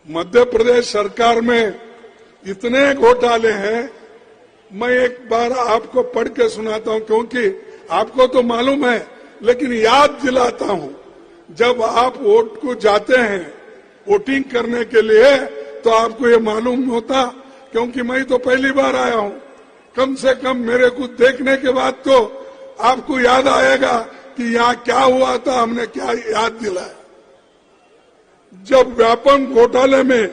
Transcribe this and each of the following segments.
मध्य प्रदेश सरकार में इतने घोटाले हैं। मैं एक बार आपको पढ़ के सुनाता हूं, क्योंकि आपको तो मालूम है, लेकिन याद दिलाता हूं। जब आप वोट को जाते हैं वोटिंग करने के लिए, तो आपको ये मालूम होता, क्योंकि मैं तो पहली बार आया हूं। कम से कम मेरे को देखने के बाद तो आपको याद आएगा कि यहाँ क्या हुआ था, हमने क्या याद दिलाया। जब व्यापम घोटाले में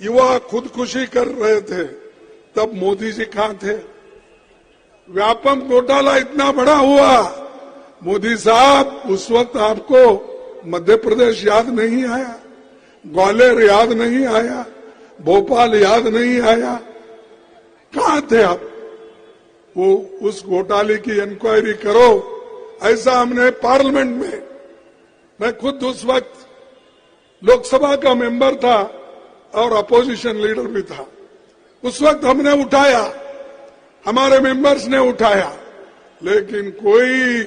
युवा खुदकुशी कर रहे थे, तब मोदी जी कहां थे? व्यापम घोटाला इतना बड़ा हुआ, मोदी साहब उस वक्त आपको मध्य प्रदेश याद नहीं आया, ग्वालियर याद नहीं आया, भोपाल याद नहीं आया, कहां थे आप? वो उस घोटाले की इंक्वायरी करो, ऐसा हमने पार्लियामेंट में, मैं खुद उस वक्त लोकसभा का मेंबर था और अपोजिशन लीडर भी था, उस वक्त हमने उठाया, हमारे मेंबर्स ने उठाया, लेकिन कोई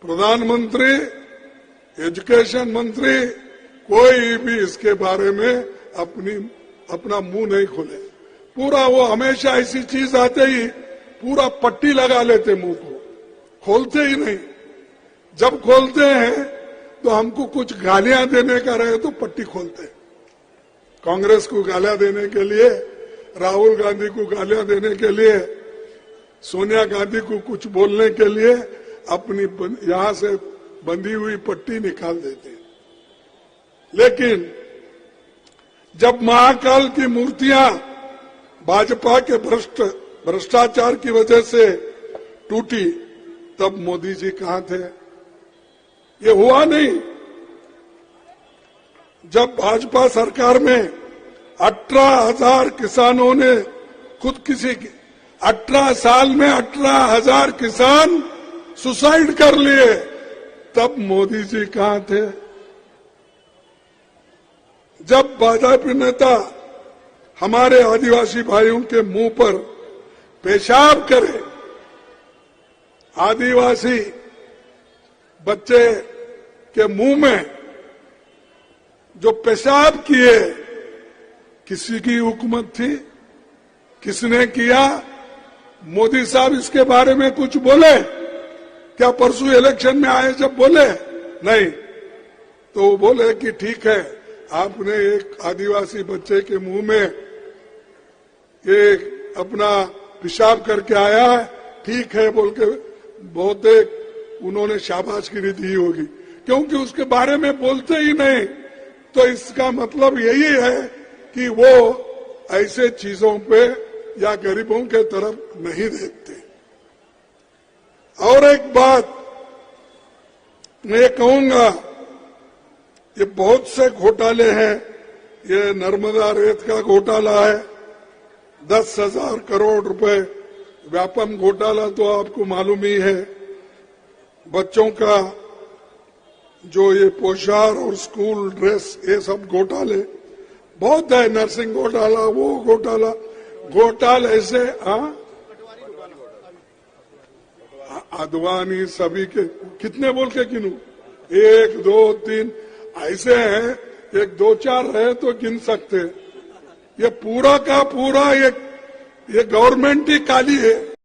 प्रधानमंत्री, एजुकेशन मंत्री, कोई भी इसके बारे में अपना मुंह नहीं खोले। पूरा वो हमेशा ऐसी चीज आते ही पूरा पट्टी लगा लेते, मुंह को खोलते ही नहीं। जब खोलते हैं तो हमको कुछ गालियां देने का रहे तो पट्टी खोलते हैं। कांग्रेस को गालियां देने के लिए, राहुल गांधी को गालियां देने के लिए, सोनिया गांधी को कुछ बोलने के लिए अपनी यहां से बंधी हुई पट्टी निकाल देते हैं। लेकिन जब महाकाल की मूर्तियां भाजपा के भ्रष्टाचार की वजह से टूटी, तब मोदी जी कहां थे? ये हुआ नहीं। जब भाजपा सरकार में 18,000 किसानों ने खुदकुशी की, 18 साल में 18,000 किसान सुसाइड कर लिए, तब मोदी जी कहां थे? जब भाजपा नेता हमारे आदिवासी भाइयों के मुंह पर पेशाब करे, आदिवासी बच्चे के मुंह में जो पेशाब किए, किसी की हुकूमत थी? किसने किया? मोदी साहब इसके बारे में कुछ बोले क्या? परसों इलेक्शन में आए जब बोले नहीं, तो वो बोले कि ठीक है, आपने एक आदिवासी बच्चे के मुंह में एक अपना पेशाब करके आया है, ठीक है बोल के बहुत उन्होंने शाबाशगिरी दी होगी, क्योंकि उसके बारे में बोलते ही नहीं। तो इसका मतलब यही है कि वो ऐसे चीजों पे या गरीबों के तरफ नहीं देखते। और एक बात मैं कहूंगा, ये बहुत से घोटाले हैं। ये नर्मदा रेत का घोटाला है, 10,000 करोड़ रुपए। व्यापम घोटाला तो आपको मालूम ही है। बच्चों का जो ये पोशाक और स्कूल ड्रेस, ये सब घोटाले बहुत है। नर्सिंग घोटाला, वो घोटाले से अडवाणी सभी के कितने बोल के गिनूं? 1, 2, 3 ऐसे हैं, 1, 2, 4 रहे तो गिन सकते। ये पूरा का पूरा ये गवर्नमेंट ही काली है।